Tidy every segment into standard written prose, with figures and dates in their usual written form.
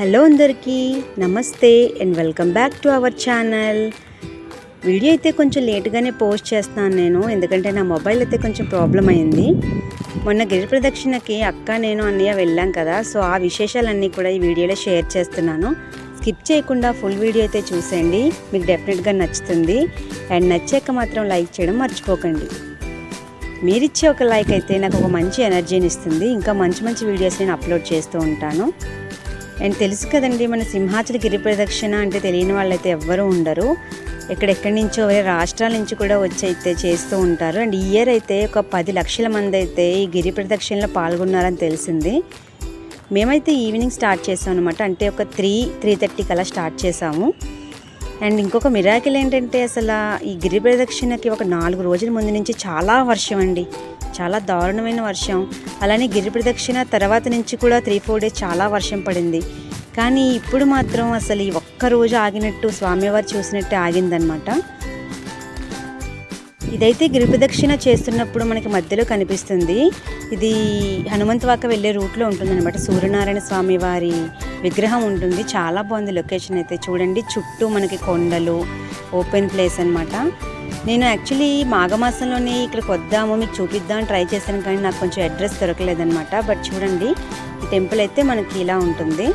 Hello అందరికీ నమస్తే and welcome back to our channel. Video అయితే కొంచెం లేట్గానే పోస్ట్ చేస్తున్నాను నేను, ఎందుకంటే నా మొబైల్ అయితే కొంచెం ప్రాబ్లం అయింది. మొన్న గిరి ప్రదక్షిణకి అక్క నేను అన్నయ్య వెళ్ళాం కదా, సో ఆ విశేషాలన్నీ కూడా ఈ వీడియోలో షేర్ చేస్తున్నాను. స్కిప్ చేయకుండా ఫుల్ వీడియో అయితే చూసేయండి, మీకు డెఫినెట్గా నచ్చుతుంది. అండ్ నచ్చాక మాత్రం లైక్ చేయడం మర్చిపోకండి. మీరిచ్చే ఒక లైక్ అయితే నాకు ఒక మంచి ఎనర్జీని ఇస్తుంది. ఇంకా మంచి మంచి వీడియోస్ నేను అప్లోడ్ చేస్తూ ఉంటాను. అండ్ తెలుసు కదండి, మన సింహాచల గిరి ప్రదక్షిణ అంటే తెలియని వాళ్ళైతే ఎవ్వరూ ఉండరు. ఎక్కడెక్కడి నుంచో వేరే రాష్ట్రాల నుంచి కూడా వచ్చి అయితే చేస్తూ ఉంటారు. అండ్ ఈ ఇయర్ అయితే ఒక 10 లక్షల మంది అయితే ఈ గిరి ప్రదక్షిణలో పాల్గొన్నారని తెలిసింది. మేమైతే ఈవినింగ్ స్టార్ట్ చేసాం అనమాట, అంటే ఒక 3:30 కల్లా స్టార్ట్ చేసాము. అండ్ ఇంకొక మిరాకిల్ ఏంటంటే, అసలు ఈ గిరి ప్రదక్షిణకి ఒక 4 రోజుల ముందు నుంచి చాలా వర్షం అండి, చాలా దారుణమైన వర్షం. అలానే గిరి ప్రదక్షిణ తర్వాత నుంచి కూడా 3-4 డేస్ చాలా వర్షం పడింది. కానీ ఇప్పుడు మాత్రం అసలు ఈ ఒక్కరోజు ఆగినట్టు స్వామివారు చూసినట్టే ఆగిందనమాట. ఇదైతే గిరి ప్రదక్షిణ చేస్తున్నప్పుడు మనకి మధ్యలో కనిపిస్తుంది. ఇది హనుమంతవాక వెళ్ళే రూట్లో ఉంటుందన్నమాట. సూర్యనారాయణ స్వామి వారి విగ్రహం ఉంటుంది. చాలా బాగుంది లొకేషన్ అయితే చూడండి. చుట్టూ మనకి కొండలు, ఓపెన్ ప్లేస్ అనమాట. నేను యాక్చువల్లీ మాఘమాసంలోనే ఇక్కడికి వద్దాము మీకు చూపిద్దామని ట్రై చేశాను, కానీ నాకు కొంచెం అడ్రస్ దొరకలేదనమాట. బట్ చూడండి, ఈ టెంపుల్ అయితే మనకి ఇలా ఉంటుంది.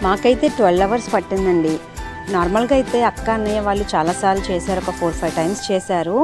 మాకైతే 12 అవర్స్ పట్టిందండి. నార్మల్గా అయితే అక్క అన్నయ్య వాళ్ళు చాలాసార్లు చేశారు, ఒక 4-5 టైమ్స్ చేశారు.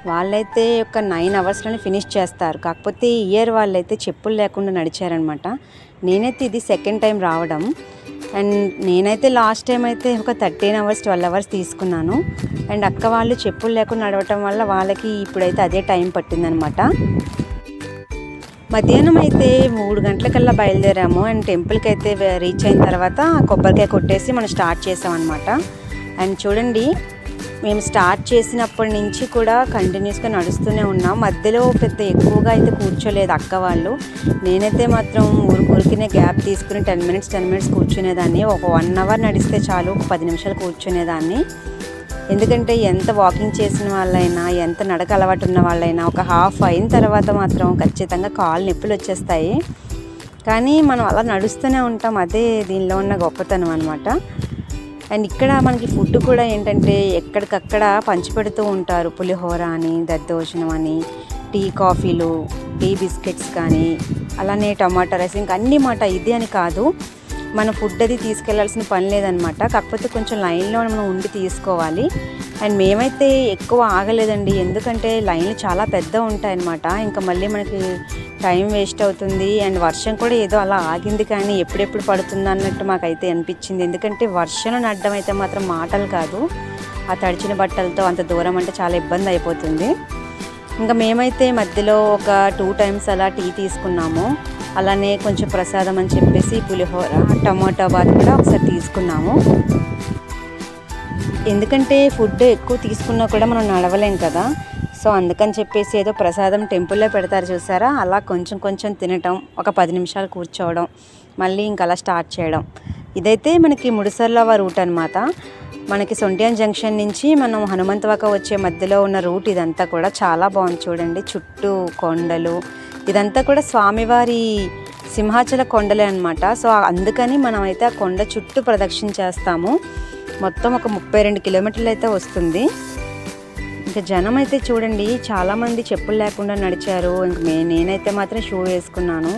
వాళ్ళైతే ఒక 9 అవర్స్లోనే ఫినిష్ చేస్తారు. కాకపోతే ఈ ఇయర్ వాళ్ళైతే చెప్పులు లేకుండా నడిచారనమాట. నేనైతే ఇది సెకండ్ టైం రావడం. అండ్ నేనైతే లాస్ట్ టైం అయితే ఒక 13 అవర్స్ 12 అవర్స్ తీసుకున్నాను. అండ్ అక్క వాళ్ళు చెప్పులు లేకుండా నడవటం వల్ల వాళ్ళకి ఇప్పుడైతే అదే టైం పట్టిందనమాట. మధ్యాహ్నం అయితే 3 గంటలకల్లా బయలుదేరాము. అండ్ టెంపుల్కి అయితే రీచ్ అయిన తర్వాత కొబ్బరికాయ కొట్టేసి మనం స్టార్ట్ చేసామన్నమాట. అండ్ చూడండి, మేము స్టార్ట్ చేసినప్పటి నుంచి కూడా కంటిన్యూస్గా నడుస్తూనే ఉన్నాం. మధ్యలో పెద్ద ఎక్కువగా అయితే కూర్చోలేదు అక్క వాళ్ళు. నేనైతే మాత్రం ఊరికినే గ్యాప్ తీసుకుని 10 మినిట్స్ కూర్చునేదాన్ని. ఒక 1 అవర్ నడిస్తే చాలు, ఒక 10 నిమిషాలు కూర్చునేదాన్ని. ఎందుకంటే ఎంత వాకింగ్ చేసిన వాళ్ళైనా, ఎంత నడక అలవాటు ఉన్న వాళ్ళైనా ఒక హాఫ్ అయిన తర్వాత మాత్రం ఖచ్చితంగా కాళ్ళు నొప్పులు వచ్చేస్తాయి. కానీ మనం అలా నడుస్తూనే ఉంటాం, అదే దీనిలో ఉన్న గొప్పతనం అనమాట. అండ్ ఇక్కడ మనకి ఫుడ్ కూడా ఏంటంటే ఎక్కడికక్కడ పంచిపెడుతూ ఉంటారు. పులిహోర అని, దద్దోజనం అని, టీ కాఫీలు, టీ బిస్కెట్స్ కానీ, అలానే టమాటా రైస్, ఇంకా అన్ని మాట. ఇది అని కాదు, మన ఫుడ్ అది తీసుకెళ్లాల్సిన పని లేదనమాట. కాకపోతే కొంచెం లైన్లో మనం ఉండి తీసుకోవాలి. అండ్ మేమైతే ఎక్కువ ఆగలేదండి, ఎందుకంటే లైన్లు చాలా పెద్ద ఉంటాయన్నమాట. ఇంకా మళ్ళీ మనకి టైం వేస్ట్ అవుతుంది. అండ్ వర్షం కూడా ఏదో అలా ఆగింది, కానీ ఎప్పుడెప్పుడు పడుతుంది అన్నట్టు మాకైతే అనిపించింది. ఎందుకంటే వర్షంలో నడడం అయితే మాత్రం మాటలు కాదు. ఆ తడిచిన బట్టలతో అంత దూరం అంటే చాలా ఇబ్బంది అయిపోతుంది. ఇంకా మేమైతే మధ్యలో ఒక 2 టైమ్స్ అలా టీ తీసుకున్నాము. అలానే కొంచెం ప్రసాదం అని చెప్పేసి పులిహోర, టమాటా బాత్ కూడా ఒకసారి తీసుకున్నాము. ఎందుకంటే ఫుడ్ ఎక్కువ తీసుకున్నా కూడా మనం నడవలేం కదా, సో అందుకని చెప్పేసి ఏదో ప్రసాదం టెంపుల్లో పెడతారు చూసారా, అలా కొంచెం తినటం, ఒక 10 నిమిషాలు కూర్చోవడం, మళ్ళీ ఇంకా అలా స్టార్ట్ చేయడం. ఇదైతే మనకి ముడిసర్లవ రూట్ అనమాట. మనకి సొంట్యాన్ జంక్షన్ నుంచి మనం హనుమంతవాక వచ్చే మధ్యలో ఉన్న రూట్ ఇదంతా కూడా చాలా బాగుంది చూడండి. చుట్టూ కొండలు, ఇదంతా కూడా స్వామివారి సింహాచల కొండలే అనమాట. సో అందుకని మనం అయితే ఆ కొండ చుట్టూ ప్రదక్షిణ చేస్తాము. మొత్తం ఒక 32 కిలోమీటర్లు అయితే వస్తుంది. ఇంకా జనం అయితే చూడండి, చాలామంది చెప్పులు లేకుండా నడిచారు. ఇంక నేనైతే మాత్రం షూ వేసుకున్నాను.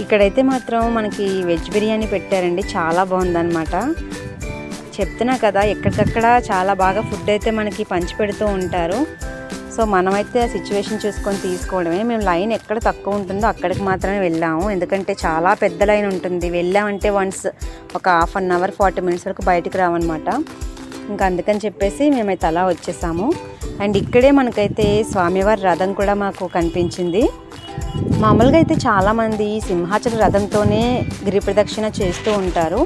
ఇక్కడైతే మాత్రం మనకి వెజ్ బిర్యానీ పెట్టారండి, చాలా బాగుందన్నమాట. చెప్తున్నా కదా, ఎక్కడికక్కడ చాలా బాగా ఫుడ్ అయితే మనకి పంచి పెడుతూ ఉంటారు. సో మనమైతే ఆ సిచ్యువేషన్ చూసుకొని తీసుకోవడమే. మేము లైన్ ఎక్కడ తక్కువ ఉంటుందో అక్కడికి మాత్రమే వెళ్ళాము, ఎందుకంటే చాలా పెద్ద లైన్ ఉంటుంది. వెళ్ళామంటే వన్స్ ఒక హాఫ్ అన్ అవర్ 40 మినిట్స్ వరకు బయటకు రావన్నమాట. ఇంకా అందుకని చెప్పేసి మేమైతే అలా వచ్చేసాము. అండ్ ఇక్కడే మనకైతే స్వామివారి రథం కూడా మాకు కనిపించింది. మామూలుగా అయితే చాలామంది సింహాచల రథంతోనే గిరి ప్రదక్షిణ చేస్తూ ఉంటారు.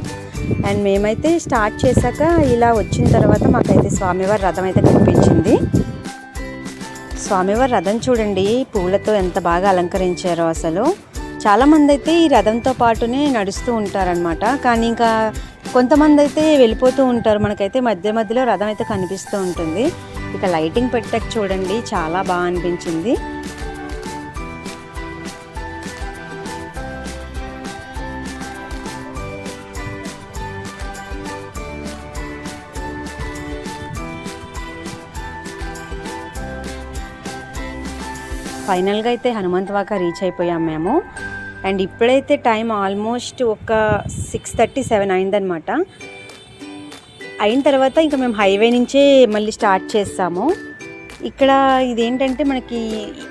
అండ్ మేమైతే స్టార్ట్ చేశాక ఇలా వచ్చిన తర్వాత మాకైతే స్వామివారి రథం అయితే కనిపించింది. స్వామివారి రథం చూడండి, పూలతో ఎంత బాగా అలంకరించారో అసలు. చాలామంది అయితే ఈ రథంతో పాటునే నడుస్తూ ఉంటారనమాట. కానీ ఇంకా కొంతమంది అయితే వెళ్ళిపోతూ ఉంటారు. మనకైతే మధ్యలో రథం అయితే కనిపిస్తూ ఉంటుంది. ఇక లైటింగ్ పెట్టక చూడండి, చాలా బాగా అనిపించింది. ఫైనల్గా అయితే హనుమంతవాక రీచ్ అయిపోయాం మేము. అండ్ ఇప్పుడైతే టైం ఆల్మోస్ట్ ఒక 6:37 అయిందనమాట. అయిన తర్వాత ఇంకా మేము హైవే నుంచే మళ్ళీ స్టార్ట్ చేస్తాము. ఇక్కడ ఇదేంటంటే మనకి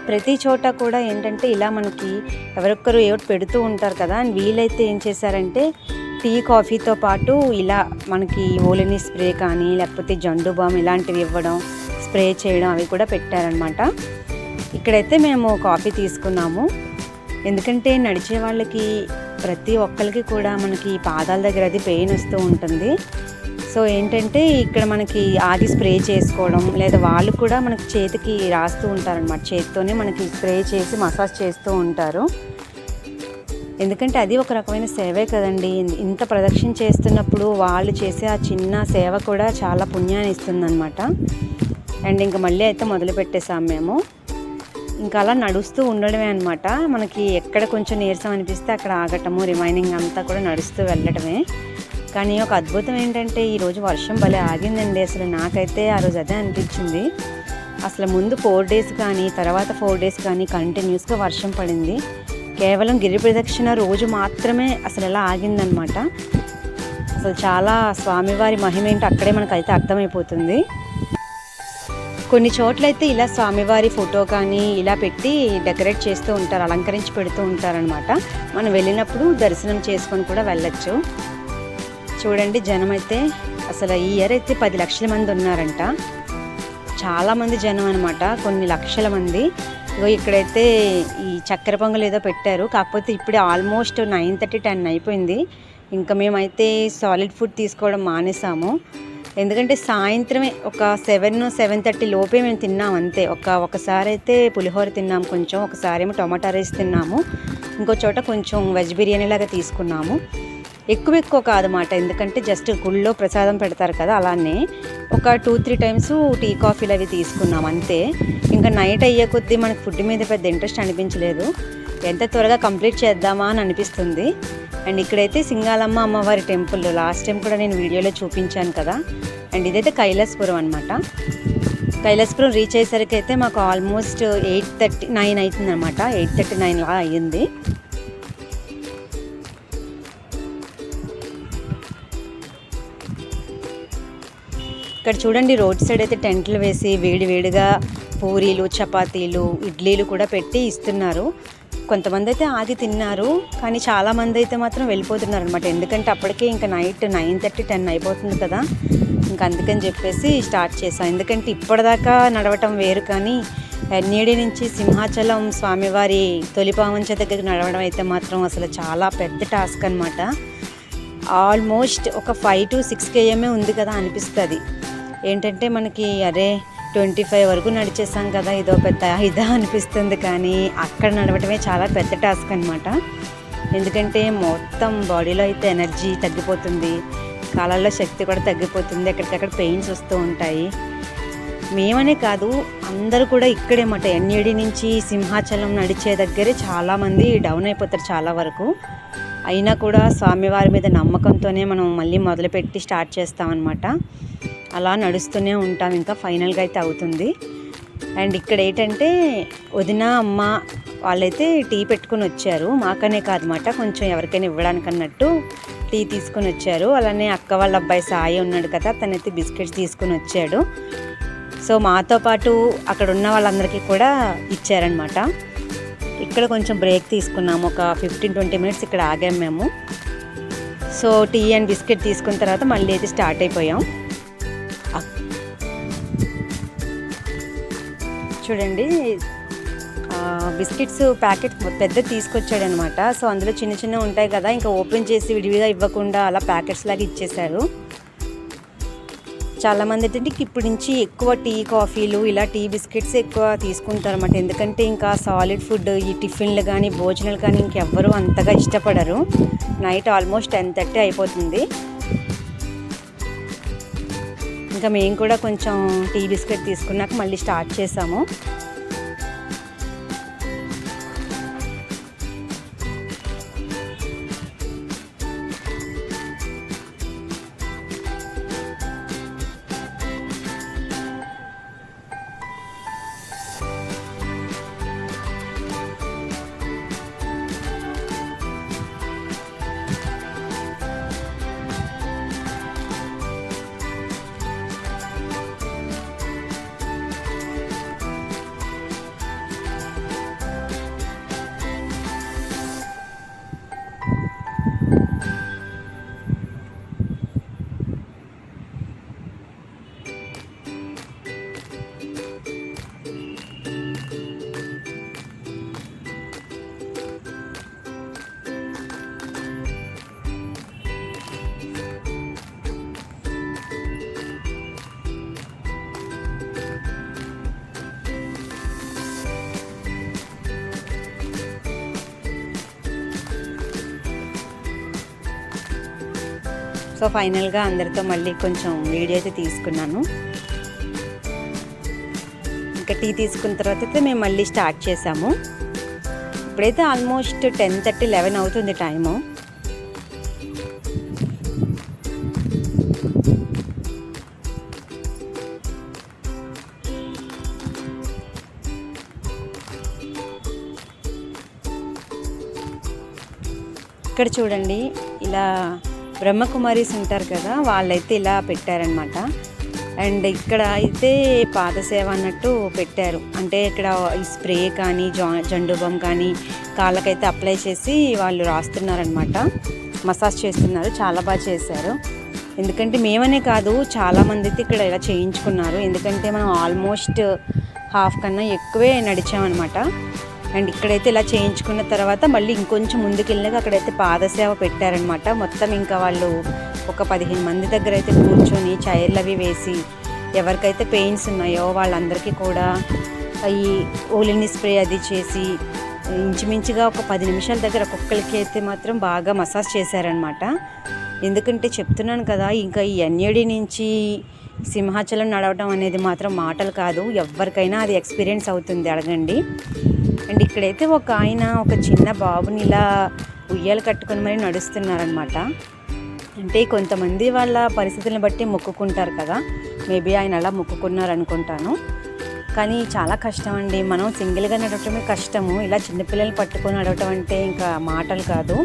ప్రతి చోట కూడా ఏంటంటే ఇలా మనకి ఎవరొక్కరు ఏవో పెడుతూ ఉంటారు కదా. అండ్ వీలైతే ఏం చేశారంటే టీ కాఫీతో పాటు ఇలా మనకి ఓలిని స్ప్రే కానీ లేకపోతే జండు బామ్ ఇలాంటివి ఇవ్వడం, స్ప్రే చేయడం అవి కూడా పెట్టారనమాట. ఇక్కడైతే మేము కాఫీ తీసుకున్నాము. ఎందుకంటే నడిచే వాళ్ళకి ప్రతి ఒక్కరికి కూడా మనకి పాదాల దగ్గర అది పెయిన్ వస్తూ ఉంటుంది. సో ఏంటంటే ఇక్కడ మనకి ఆది స్ప్రే చేసుకోవడం, లేదా వాళ్ళు కూడా మనకి చేతికి రాస్తూ ఉంటారనమాట. చేతితోనే మనకి స్ప్రే చేసి మసాజ్ చేస్తూ ఉంటారు. ఎందుకంటే అది ఒక రకమైన సేవే కదండి. ఇంత ప్రదక్షిణ చేస్తున్నప్పుడు వాళ్ళు చేసే ఆ చిన్న సేవ కూడా చాలా పుణ్యాన్ని ఇస్తుందన్నమాట. అండ్ ఇంకా మళ్ళీ అయితే మొదలు పెట్టేసాం మేము. ఇంకా అలా నడుస్తూ ఉండడమే అనమాట. మనకి ఎక్కడ కొంచెం నీరసం అనిపిస్తే అక్కడ ఆగటము, రిమైనింగ్ అంతా కూడా నడుస్తూ వెళ్ళడమే. కానీ ఒక అద్భుతం ఏంటంటే ఈరోజు వర్షం భలే ఆగిందండి. అసలు నాకైతే ఆ రోజు అదే అనిపించింది. అసలు ముందు 4 డేస్ కానీ తర్వాత 4 డేస్ కానీ కంటిన్యూస్గా వర్షం పడింది. కేవలం గిరి ప్రదక్షిణ రోజు మాత్రమే అసలు ఎలా ఆగిందనమాట. అసలు చాలా స్వామివారి మహిమ ఏంటో అక్కడే మనకైతే అర్థమైపోతుంది. కొన్ని చోట్లయితే ఇలా స్వామివారి ఫోటో కానీ ఇలా పెట్టి డెకరేట్ చేస్తూ ఉంటారు, అలంకరించి పెడుతూ ఉంటారనమాట. మనం వెళ్ళినప్పుడు దర్శనం చేసుకొని కూడా వెళ్ళచ్చు. చూడండి జనం అయితే అసలు ఈ ఇయర్ అయితే 10 లక్షల మంది ఉన్నారంట. చాలామంది జనం అనమాట, కొన్ని లక్షల మంది. ఇక్కడైతే ఈ చక్కెర పొంగల్ ఏదో పెట్టారు. కాకపోతే ఇప్పుడే ఆల్మోస్ట్ 9:30, 10 అయిపోయింది. ఇంకా మేమైతే సాలిడ్ ఫుడ్ తీసుకోవడం మానేసాము. ఎందుకంటే సాయంత్రమే ఒక 7, 7:30 లోపే మేము తిన్నాం అంతే. ఒకసారి అయితే పులిహోర తిన్నాము కొంచెం, ఒకసారి ఏమో టొమాటో రైస్ తిన్నాము, ఇంకో చోట కొంచెం వెజ్ బిర్యానీ లాగా తీసుకున్నాము. ఎక్కువ కాదన్నమాట. ఎందుకంటే జస్ట్ గుళ్ళో ప్రసాదం పెడతారు కదా, అలానే ఒక 2-3 టైమ్స్ టీ కాఫీలు అవి తీసుకున్నాం అంతే. ఇంకా నైట్ అయ్యే కొద్దీ మనకు ఫుడ్ మీద పెద్ద ఇంట్రెస్ట్ అనిపించలేదు. ఎంత త్వరగా కంప్లీట్ చేద్దామా అని అనిపిస్తుంది. అండ్ ఇక్కడైతే సింగాలమ్మ అమ్మవారి టెంపుల్ లాస్ట్ టైం కూడా నేను వీడియోలో చూపించాను కదా. అండ్ ఇదైతే కైలాసపురం అనమాట. కైలాసపురం రీచ్ అయ్యేసరికి అయితే మాకు ఆల్మోస్ట్ 8:39 అవుతుంది అనమాట. 8:39 లా అయ్యింది. ఇక్కడ చూడండి రోడ్ సైడ్ అయితే టెంట్లు వేసి వేడివేడిగా పూరీలు, చపాతీలు, ఇడ్లీలు కూడా పెట్టి ఇస్తున్నారు. కొంతమంది అయితే ఆగి తిన్నారు, కానీ చాలామంది అయితే మాత్రం వెళ్ళిపోతున్నారు అనమాట. ఎందుకంటే అప్పటికే ఇంకా నైట్ 9:30, 10 అయిపోతుంది కదా. ఇంకా అందుకని చెప్పేసి స్టార్ట్ చేశాం. ఎందుకంటే ఇప్పటిదాకా నడవటం వేరు, కానీ ఎన్ఏడి నుంచి సింహాచలం స్వామివారి తొలిపావంచ దగ్గరికి నడవడం అయితే మాత్రం అసలు చాలా పెద్ద టాస్క్ అనమాట. ఆల్మోస్ట్ ఒక 5 to 6 km ఉంది కదా అనిపిస్తుంది. ఏంటంటే మనకి అరే 25 వరకు నడిచేసాం కదా, ఇదో పెద్ద ఇదా అనిపిస్తుంది. కానీ అక్కడ నడవటమే చాలా పెద్ద టాస్క్ అనమాట. ఎందుకంటే మొత్తం బాడీలో అయితే ఎనర్జీ తగ్గిపోతుంది, కాళ్ళల్లో శక్తి కూడా తగ్గిపోతుంది, ఎక్కడికక్కడ పెయిన్స్ వస్తూ ఉంటాయి. మేమనే కాదు అందరూ కూడా ఇక్కడే మాట ఎన్ఏడి నుంచి సింహాచలం నడిచే దగ్గరే చాలామంది డౌన్ అయిపోతారు చాలా వరకు. అయినా కూడా స్వామివారి మీద నమ్మకంతోనే మనం మళ్ళీ మొదలుపెట్టి స్టార్ట్ చేస్తామన్నమాట. అలా నడుస్తూనే ఉంటాం. ఇంకా ఫైనల్గా అయితే అవుతుంది. అండ్ ఇక్కడ ఏంటంటే వదిన అమ్మ వాళ్ళైతే టీ పెట్టుకుని వచ్చారు. మాకనే కాదన్నమాట, కొంచెం ఎవరికైనా ఇవ్వడానికి అన్నట్టు టీ తీసుకుని వచ్చారు. అలానే అక్క వాళ్ళ అబ్బాయి సాయి ఉన్నాడు కదా, తనైతే బిస్కెట్స్ తీసుకుని వచ్చాడు. సో మాతో పాటు అక్కడ ఉన్న వాళ్ళందరికీ కూడా ఇచ్చారనమాట. ఇక్కడ కొంచెం బ్రేక్ తీసుకున్నాము, ఒక 15-20 మినిట్స్ ఇక్కడ ఆగాము మేము. సో టీ అండ్ బిస్కెట్ తీసుకున్న తర్వాత మళ్ళీ అయితే స్టార్ట్ అయిపోయాం. చూడండి బిస్కెట్స్ ప్యాకెట్ పెద్ద తీసుకొచ్చాడు అనమాట. సో అందులో చిన్న ఉంటాయి కదా, ఇంకా ఓపెన్ చేసి విడివిగా ఇవ్వకుండా అలా ప్యాకెట్స్ లాగా ఇచ్చేశారు. చాలామంది ఏంటంటే ఇప్పటి నుంచి ఎక్కువ టీ కాఫీలు ఇలా టీ బిస్కెట్స్ ఎక్కువ తీసుకుంటారు అన్నమాట. ఎందుకంటే ఇంకా సాలిడ్ ఫుడ్ ఈ టిఫిన్లు కానీ భోజనాలు కానీ ఇంకెవ్వరూ అంతగా ఇష్టపడరు. నైట్ ఆల్మోస్ట్ 10:30 అయిపోతుంది. ఇంకా మేము కూడా కొంచెం టీ బిస్కెట్ తీసుకున్నాక మళ్ళీ స్టార్ట్ చేసాము. సో ఫైనల్గా అందరితో మళ్ళీ కొంచెం వీడియో అయితే తీసుకున్నాను. ఇంకా టీ తీసుకున్న తర్వాత అయితే మేము మళ్ళీ స్టార్ట్ చేసాము. ఇప్పుడైతే ఆల్మోస్ట్ 10:30, 11 అవుతుంది టైము. ఇక్కడ చూడండి, ఇలా బ్రహ్మకుమారీస్ ఉంటారు కదా, వాళ్ళైతే ఇలా పెట్టారనమాట. అండ్ ఇక్కడ అయితే పాదసేవ అన్నట్టు పెట్టారు. అంటే ఇక్కడ ఈ స్ప్రే కానీ జండుబం కానీ కాళ్ళకైతే అప్లై చేసి వాళ్ళు రాస్తున్నారనమాట, మసాజ్ చేస్తున్నారు. చాలా బాగా చేశారు. ఎందుకంటే మేమనే కాదు, చాలామంది అయితే ఇక్కడ ఇలా చేయించుకున్నారు. ఎందుకంటే మనం ఆల్మోస్ట్ హాఫ్ కన్నా ఎక్కువే నడిచామన్నమాట. అండ్ ఇక్కడైతే ఇలా చేయించుకున్న తర్వాత మళ్ళీ ఇంకొంచెం ముందుకు వెళ్ళినాక అక్కడైతే పాదసేవ పెట్టారనమాట. మొత్తం ఇంకా వాళ్ళు ఒక 15 మంది దగ్గర అయితే కూర్చొని చైర్లు అవి వేసి ఎవరికైతే పెయిన్స్ ఉన్నాయో వాళ్ళందరికీ కూడా ఈ ఓలిని స్ప్రే అది చేసి ఇంచుమించుగా ఒక 10 నిమిషాల దగ్గర ఒక్కొక్కరికి అయితే మాత్రం బాగా మసాజ్ చేశారనమాట. ఎందుకంటే చెప్తున్నాను కదా, ఇంకా ఈ ఎన్ఏడి నుంచి సింహాచలం నడవడం అనేది మాత్రం మాటలు కాదు, ఎవరికైనా అది ఎక్స్పీరియన్స్ అవుతుంది, అడగండి. అండ్ ఇక్కడైతే ఒక ఆయన ఒక చిన్న బాబుని ఇలా ఉయ్యాలు కట్టుకొని మరి నడుస్తున్నారనమాట. అంటే కొంతమంది వాళ్ళ పరిస్థితులను బట్టి మొక్కుకుంటారు కదా, మేబీ ఆయన అలా మొక్కుకున్నారు అనుకుంటాను. కానీ చాలా కష్టం అండి, మనం సింగిల్గా నడవటమే కష్టము, ఇలా చిన్నపిల్లల్ని పట్టుకొని నడవటం అంటే ఇంకా మాటలు కాదు.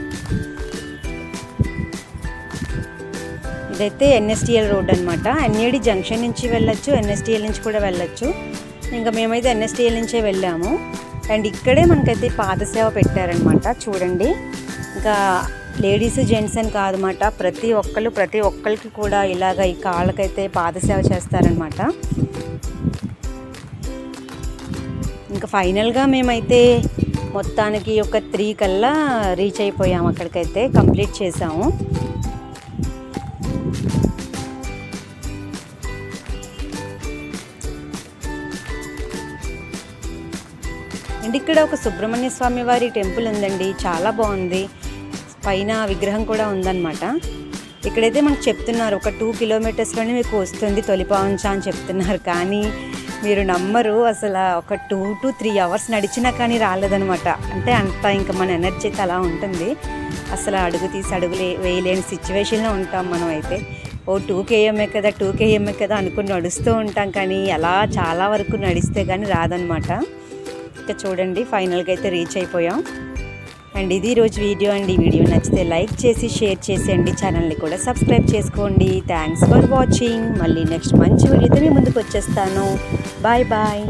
ఇదైతే ఎన్ఎస్టిఎల్ రోడ్ అనమాట. ఎన్ఏడి జంక్షన్ నుంచి వెళ్ళొచ్చు, ఎన్ఎస్టిఎల్ నుంచి కూడా వెళ్ళొచ్చు. ఇంకా మేమైతే ఎన్ఎస్టిఎల్ నుంచే వెళ్ళాము. అండ్ ఇక్కడే మనకైతే పాదసేవ పెట్టారనమాట. చూడండి, ఇంకా లేడీస్ జెంట్స్ అని కాదన్నమాట, ప్రతి ఒక్కరికి కూడా ఇలాగ ఈ కాళ్ళకైతే పాదసేవ చేస్తారనమాట. ఇంకా ఫైనల్గా మేమైతే మొత్తానికి ఒక 3 కల్లా రీచ్ అయిపోయాము, అక్కడికైతే కంప్లీట్ చేసాము. అండ్ ఇక్కడ ఒక సుబ్రహ్మణ్య స్వామి వారి టెంపుల్ ఉందండి, చాలా బాగుంది. పైన విగ్రహం కూడా ఉందన్నమాట. ఇక్కడైతే మనకు చెప్తున్నారు ఒక 2 కిలోమీటర్స్లోనే మీకు వస్తుంది తొలిపావంచ అని చెప్తున్నారు. కానీ మీరు నమ్మరు, అసలు ఒక 2 to 3 అవర్స్ నడిచినా కానీ రాలేదనమాట. అంటే అంత ఇంకా మన ఎనర్జీ అయితే అలా ఉంటుంది. అసలు అడుగు తీసి అడుగులు వేయలేని సిచ్యువేషన్లో ఉంటాం మనం అయితే. 2 km కదా 2 km కదా అనుకుని నడుస్తూ ఉంటాం, కానీ అలా చాలా వరకు నడిస్తే కానీ రాదనమాట. ఇంకా చూడండి, ఫైనల్గా అయితే రీచ్ అయిపోయాం. అండ్ ఇది ఈరోజు వీడియో అండి. ఈ వీడియో నచ్చితే లైక్ చేసి షేర్ చేసేయండి, ఛానల్ని కూడా సబ్స్క్రైబ్ చేసుకోండి. Thanks for watching. మళ్ళీ నెక్స్ట్ మంచి వీడియోతో మీ ముందుకు వచ్చేస్తాను. Bye bye.